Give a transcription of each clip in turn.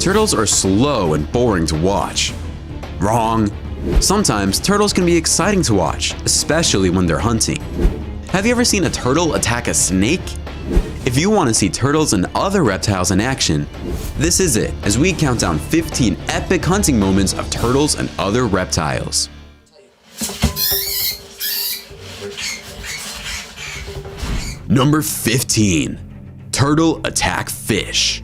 Turtles are slow and boring to watch. Wrong. Sometimes turtles can be exciting to watch, especially when they're hunting. Have you ever seen a turtle attack a snake? If you want to see turtles and other reptiles in action, this is it as we count down 15 epic hunting moments of turtles and other reptiles. Number 15. Turtle attack fish.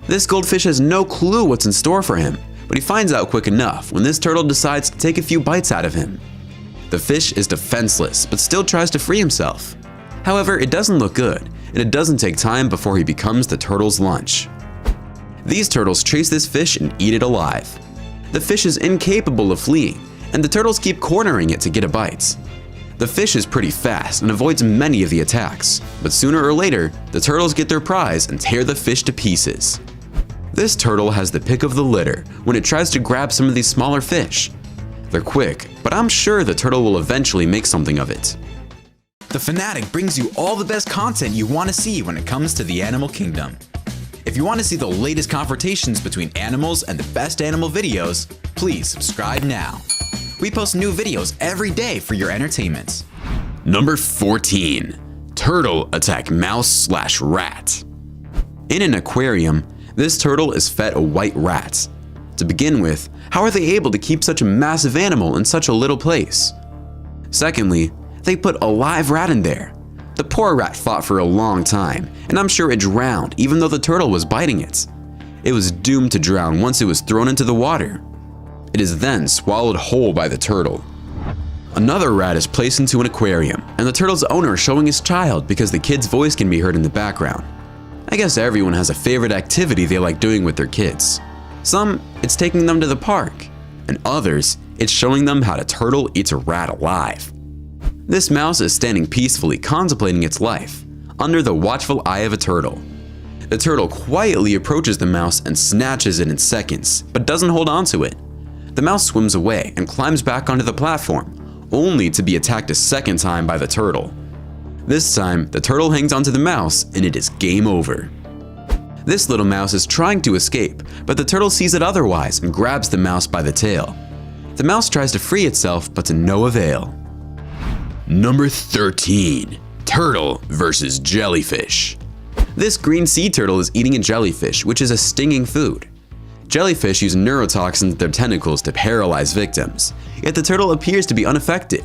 This goldfish has no clue what's in store for him, but he finds out quick enough when this turtle decides to take a few bites out of him. The fish is defenseless, but still tries to free himself. However, it doesn't look good, and it doesn't take time before he becomes the turtle's lunch. These turtles chase this fish and eat it alive. The fish is incapable of fleeing, and the turtles keep cornering it to get a bite. The fish is pretty fast and avoids many of the attacks, but sooner or later, the turtles get their prize and tear the fish to pieces. This turtle has the pick of the litter when it tries to grab some of these smaller fish. They're quick, but I'm sure the turtle will eventually make something of it. The Fanatic brings you all the best content you want to see when it comes to the animal kingdom. If you want to see the latest confrontations between animals and the best animal videos, please subscribe now. We post new videos every day for your entertainment. Number 14. Turtle attack mouse/rat. In an aquarium, this turtle is fed a white rat. To begin with, how are they able to keep such a massive animal in such a little place? Secondly, they put a live rat in there. The poor rat fought for a long time, and I'm sure it drowned even though the turtle was biting it. It was doomed to drown once it was thrown into the water. It is then swallowed whole by the turtle. Another rat is placed into an aquarium, and the turtle's owner is showing his child because the kid's voice can be heard in the background. I guess everyone has a favorite activity they like doing with their kids. Some, it's taking them to the park, and others, it's showing them how a turtle eats a rat alive. This mouse is standing peacefully contemplating its life, under the watchful eye of a turtle. The turtle quietly approaches the mouse and snatches it in seconds, but doesn't hold on to it. The mouse swims away and climbs back onto the platform, only to be attacked a second time by the turtle. This time, the turtle hangs onto the mouse and it is game over. This little mouse is trying to escape, but the turtle sees it otherwise and grabs the mouse by the tail. The mouse tries to free itself, but to no avail. Number 13. Turtle versus jellyfish. This green sea turtle is eating a jellyfish, which is a stinging food. Jellyfish use neurotoxins in their tentacles to paralyze victims, yet the turtle appears to be unaffected.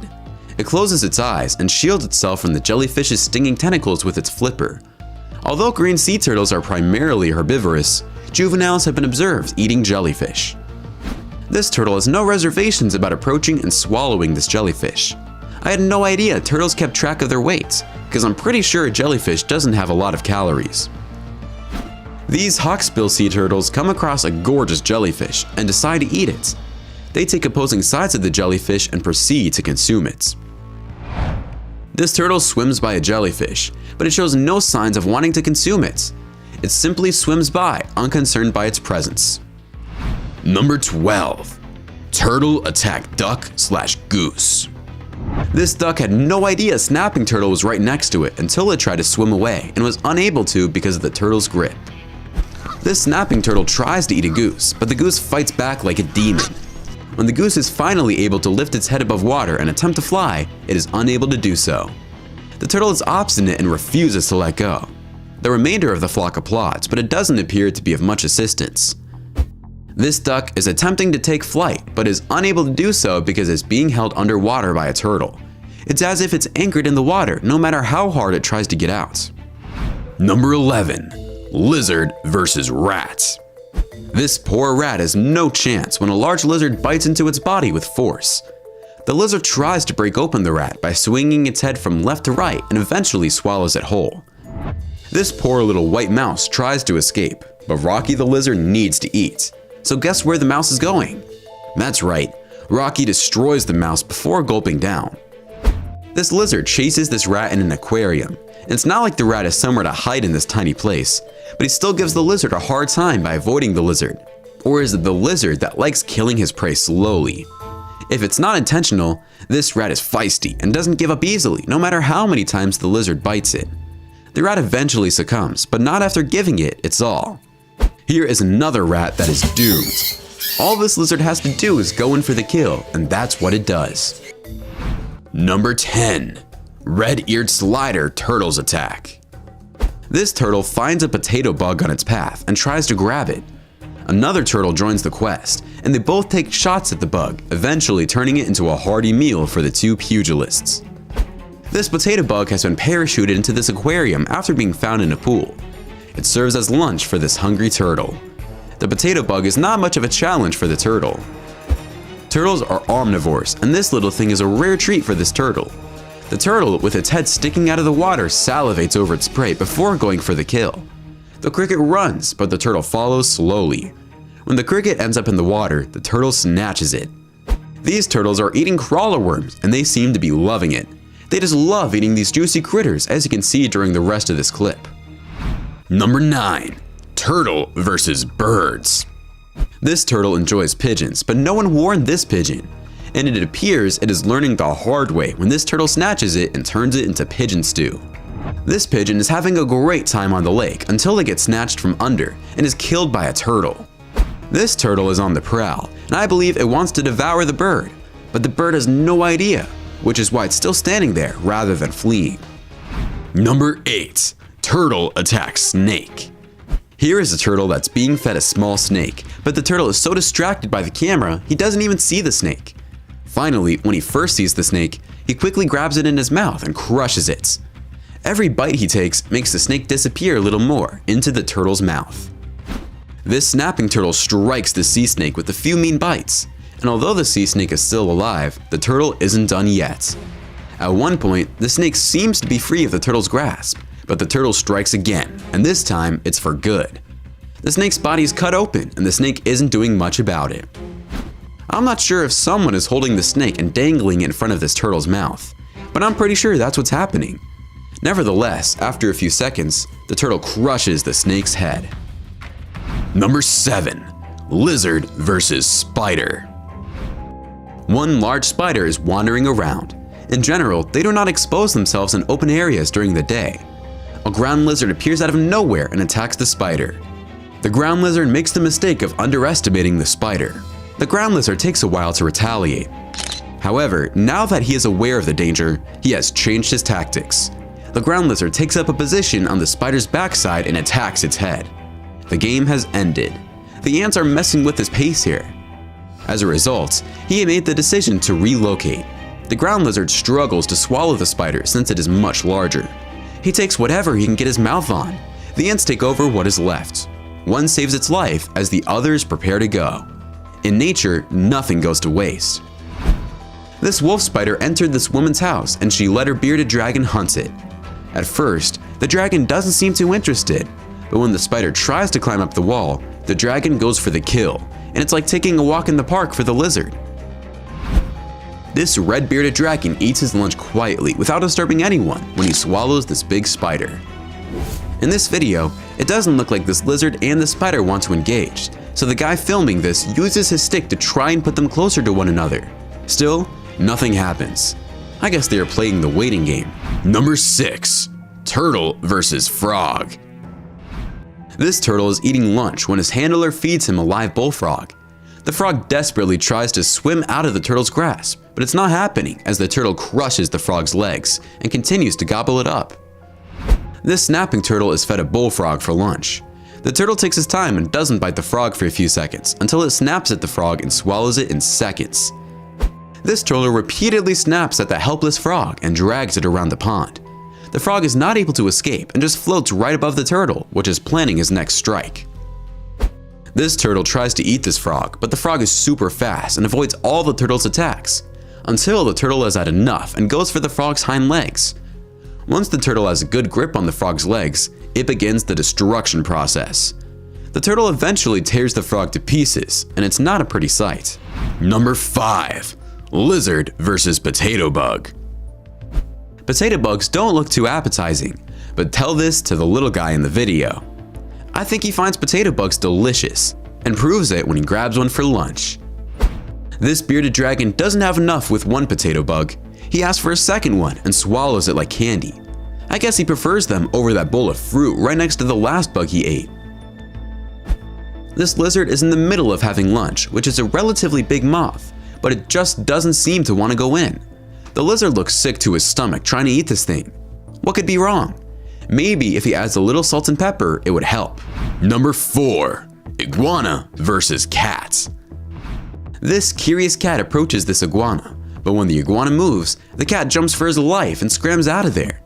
It closes its eyes and shields itself from the jellyfish's stinging tentacles with its flipper. Although green sea turtles are primarily herbivorous, juveniles have been observed eating jellyfish. This turtle has no reservations about approaching and swallowing this jellyfish. I had no idea turtles kept track of their weights, because I'm pretty sure a jellyfish doesn't have a lot of calories. These hawksbill sea turtles come across a gorgeous jellyfish and decide to eat it. They take opposing sides of the jellyfish and proceed to consume it. This turtle swims by a jellyfish, but it shows no signs of wanting to consume it. It simply swims by, unconcerned by its presence. Number 12. Turtle attack duck/goose. This duck had no idea a snapping turtle was right next to it until it tried to swim away and was unable to because of the turtle's grip. This snapping turtle tries to eat a goose, but the goose fights back like a demon. When the goose is finally able to lift its head above water and attempt to fly, it is unable to do so. The turtle is obstinate and refuses to let go. The remainder of the flock applauds, but it doesn't appear to be of much assistance. This duck is attempting to take flight, but is unable to do so because it's being held underwater by a turtle. It's as if it's anchored in the water, no matter how hard it tries to get out. Number 11. Lizard versus rat. This poor rat has no chance when a large lizard bites into its body with force. The lizard tries to break open the rat by swinging its head from left to right and eventually swallows it whole. This poor little white mouse tries to escape, but Rocky the lizard needs to eat. So guess where the mouse is going? That's right, Rocky destroys the mouse before gulping down. This lizard chases this rat in an aquarium, and it's not like the rat has somewhere to hide in this tiny place, but he still gives the lizard a hard time by avoiding the lizard. Or is it the lizard that likes killing his prey slowly? If it's not intentional, this rat is feisty and doesn't give up easily, no matter how many times the lizard bites it. The rat eventually succumbs, but not after giving it its all. Here is another rat that is doomed. All this lizard has to do is go in for the kill, and that's what it does. Number 10. Red-eared slider turtle's attack. This turtle finds a potato bug on its path and tries to grab it. Another turtle joins the quest, and they both take shots at the bug, eventually turning it into a hearty meal for the two pugilists. This potato bug has been parachuted into this aquarium after being found in a pool. It serves as lunch for this hungry turtle. The potato bug is not much of a challenge for the turtle. Turtles are omnivores, and this little thing is a rare treat for this turtle. The turtle, with its head sticking out of the water, salivates over its prey before going for the kill. The cricket runs, but the turtle follows slowly. When the cricket ends up in the water, the turtle snatches it. These turtles are eating crawler worms, and they seem to be loving it. They just love eating these juicy critters, as you can see during the rest of this clip. Number 9. Turtle versus birds. This turtle enjoys pigeons, but no one warned this pigeon. And it appears it is learning the hard way when this turtle snatches it and turns it into pigeon stew. This pigeon is having a great time on the lake until it gets snatched from under and is killed by a turtle. This turtle is on the prowl, and I believe it wants to devour the bird, but the bird has no idea, which is why it's still standing there rather than fleeing. Number 8. Turtle attacks snake. Here is a turtle that's being fed a small snake, but the turtle is so distracted by the camera, he doesn't even see the snake. Finally, when he first sees the snake, he quickly grabs it in his mouth and crushes it. Every bite he takes makes the snake disappear a little more into the turtle's mouth. This snapping turtle strikes the sea snake with a few mean bites, and although the sea snake is still alive, the turtle isn't done yet. At one point, the snake seems to be free of the turtle's grasp, but the turtle strikes again, and this time it's for good. The snake's body is cut open, and the snake isn't doing much about it. I'm not sure if someone is holding the snake and dangling it in front of this turtle's mouth, but I'm pretty sure that's what's happening. Nevertheless, after a few seconds, the turtle crushes the snake's head. Number 7. Lizard versus spider. One large spider is wandering around. In general, they do not expose themselves in open areas during the day. A ground lizard appears out of nowhere and attacks the spider. The ground lizard makes the mistake of underestimating the spider. The ground lizard takes a while to retaliate. However, now that he is aware of the danger, he has changed his tactics. The ground lizard takes up a position on the spider's backside and attacks its head. The game has ended. The ants are messing with his pace here. As a result, he made the decision to relocate. The ground lizard struggles to swallow the spider since it is much larger. He takes whatever he can get his mouth on. The ants take over what is left. One saves its life as the others prepare to go. In nature, nothing goes to waste. This wolf spider entered this woman's house and she let her bearded dragon hunt it. At first, the dragon doesn't seem too interested, but when the spider tries to climb up the wall, the dragon goes for the kill, and it's like taking a walk in the park for the lizard. This red-bearded dragon eats his lunch quietly without disturbing anyone when he swallows this big spider. In this video, it doesn't look like this lizard and the spider want to engage, so the guy filming this uses his stick to try and put them closer to one another. Still, nothing happens. I guess they are playing the waiting game. Number 6. Turtle versus frog. This turtle is eating lunch when his handler feeds him a live bullfrog. The frog desperately tries to swim out of the turtle's grasp, but it's not happening as the turtle crushes the frog's legs and continues to gobble it up. This snapping turtle is fed a bullfrog for lunch. The turtle takes his time and doesn't bite the frog for a few seconds until it snaps at the frog and swallows it in seconds. This turtle repeatedly snaps at the helpless frog and drags it around the pond. The frog is not able to escape and just floats right above the turtle, which is planning his next strike. This turtle tries to eat this frog, but the frog is super fast and avoids all the turtle's attacks, until the turtle has had enough and goes for the frog's hind legs. Once the turtle has a good grip on the frog's legs, it begins the destruction process. The turtle eventually tears the frog to pieces, and it's not a pretty sight. Number 5. Lizard versus potato bug. Potato bugs don't look too appetizing, but tell this to the little guy in the video. I think he finds potato bugs delicious, and proves it when he grabs one for lunch. This bearded dragon doesn't have enough with one potato bug. He asks for a second one and swallows it like candy. I guess he prefers them over that bowl of fruit right next to the last bug he ate. This lizard is in the middle of having lunch, which is a relatively big moth, but it just doesn't seem to want to go in. The lizard looks sick to his stomach trying to eat this thing. What could be wrong? Maybe if he adds a little salt and pepper, it would help. Number 4. Iguana versus cat. This curious cat approaches this iguana, but when the iguana moves, the cat jumps for his life and scrams out of there.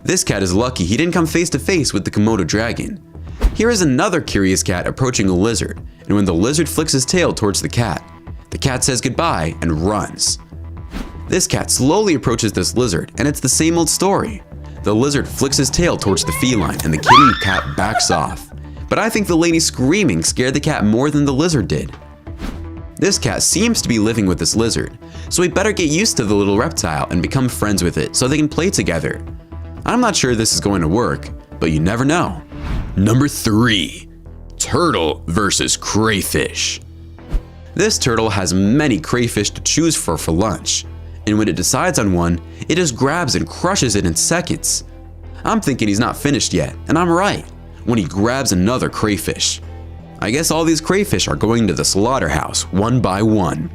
This cat is lucky he didn't come face to face with the Komodo dragon. Here is another curious cat approaching a lizard, and when the lizard flicks his tail towards the cat says goodbye and runs. This cat slowly approaches this lizard, and it's the same old story. The lizard flicks his tail towards the feline and the kitty cat backs off. But I think the lady screaming scared the cat more than the lizard did. This cat seems to be living with this lizard, so we better get used to the little reptile and become friends with it so they can play together. I'm not sure this is going to work, but you never know. Number 3. Turtle versus crayfish. This turtle has many crayfish to choose for lunch, and when it decides on one, it just grabs and crushes it in seconds. I'm thinking he's not finished yet, and I'm right, when he grabs another crayfish. I guess all these crayfish are going to the slaughterhouse one by one.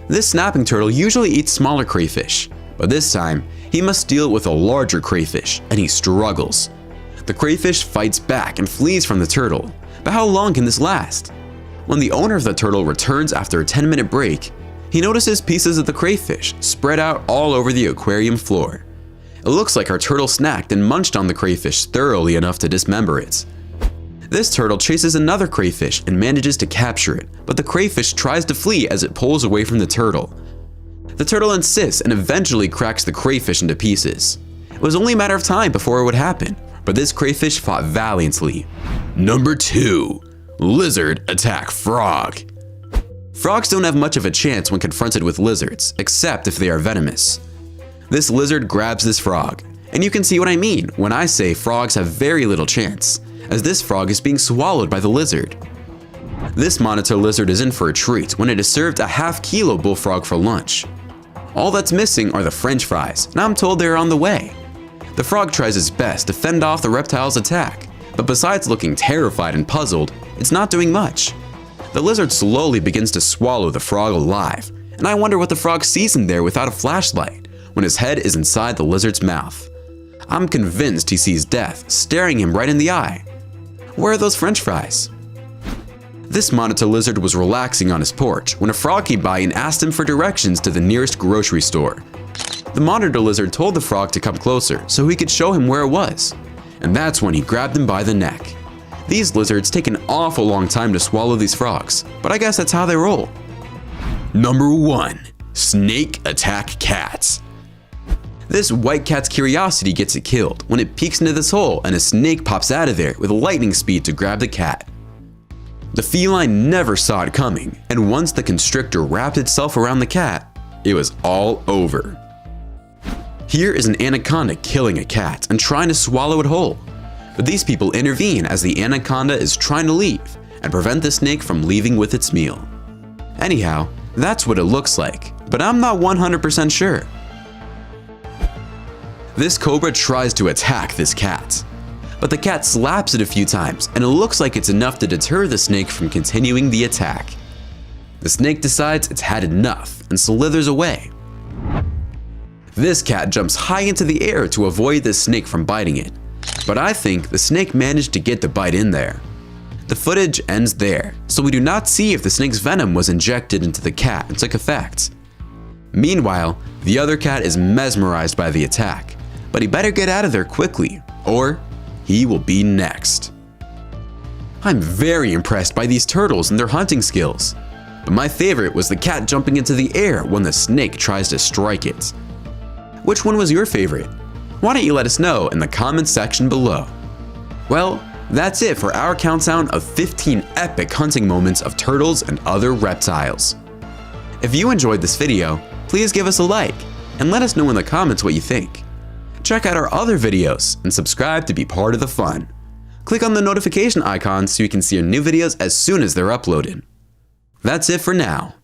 This snapping turtle usually eats smaller crayfish, but this time he must deal with a larger crayfish, and he struggles. The crayfish fights back and flees from the turtle, but how long can this last? When the owner of the turtle returns after a 10-minute break, he notices pieces of the crayfish spread out all over the aquarium floor. It looks like our turtle snacked and munched on the crayfish thoroughly enough to dismember it. This turtle chases another crayfish and manages to capture it, but the crayfish tries to flee as it pulls away from the turtle. The turtle insists and eventually cracks the crayfish into pieces. It was only a matter of time before it would happen, but this crayfish fought valiantly. Number 2. Lizard attack frog. Frogs don't have much of a chance when confronted with lizards, except if they are venomous. This lizard grabs this frog, and you can see what I mean when I say frogs have very little chance, as this frog is being swallowed by the lizard. This monitor lizard is in for a treat when it is served a half-kilo bullfrog for lunch. All that's missing are the french fries, and I'm told they are on the way. The frog tries its best to fend off the reptile's attack, but besides looking terrified and puzzled, it's not doing much. The lizard slowly begins to swallow the frog alive, and I wonder what the frog sees in there without a flashlight when his head is inside the lizard's mouth. I'm convinced he sees death staring him right in the eye. Where are those french fries? This monitor lizard was relaxing on his porch when a frog came by and asked him for directions to the nearest grocery store. The monitor lizard told the frog to come closer so he could show him where it was, and that's when he grabbed him by the neck. These lizards take an awful long time to swallow these frogs, but I guess that's how they roll. Number 1. Snake attack cats. This white cat's curiosity gets it killed when it peeks into this hole and a snake pops out of there with lightning speed to grab the cat. The feline never saw it coming, and once the constrictor wrapped itself around the cat, it was all over. Here is an anaconda killing a cat and trying to swallow it whole. But these people intervene as the anaconda is trying to leave and prevent the snake from leaving with its meal. Anyhow, that's what it looks like, but I'm not 100% sure. This cobra tries to attack this cat, but the cat slaps it a few times and it looks like it's enough to deter the snake from continuing the attack. The snake decides it's had enough and slithers away. This cat jumps high into the air to avoid the snake from biting it, but I think the snake managed to get the bite in there. The footage ends there, so we do not see if the snake's venom was injected into the cat and took effect. Meanwhile, the other cat is mesmerized by the attack, but he better get out of there quickly, or he will be next. I'm very impressed by these turtles and their hunting skills, but my favorite was the cat jumping into the air when the snake tries to strike it. Which one was your favorite? Why don't you let us know in the comments section below. Well, that's it for our countdown of 15 epic hunting moments of turtles and other reptiles. If you enjoyed this video, please give us a like and let us know in the comments what you think. Check out our other videos and subscribe to be part of the fun. Click on the notification icon so you can see our new videos as soon as they're uploaded. That's it for now.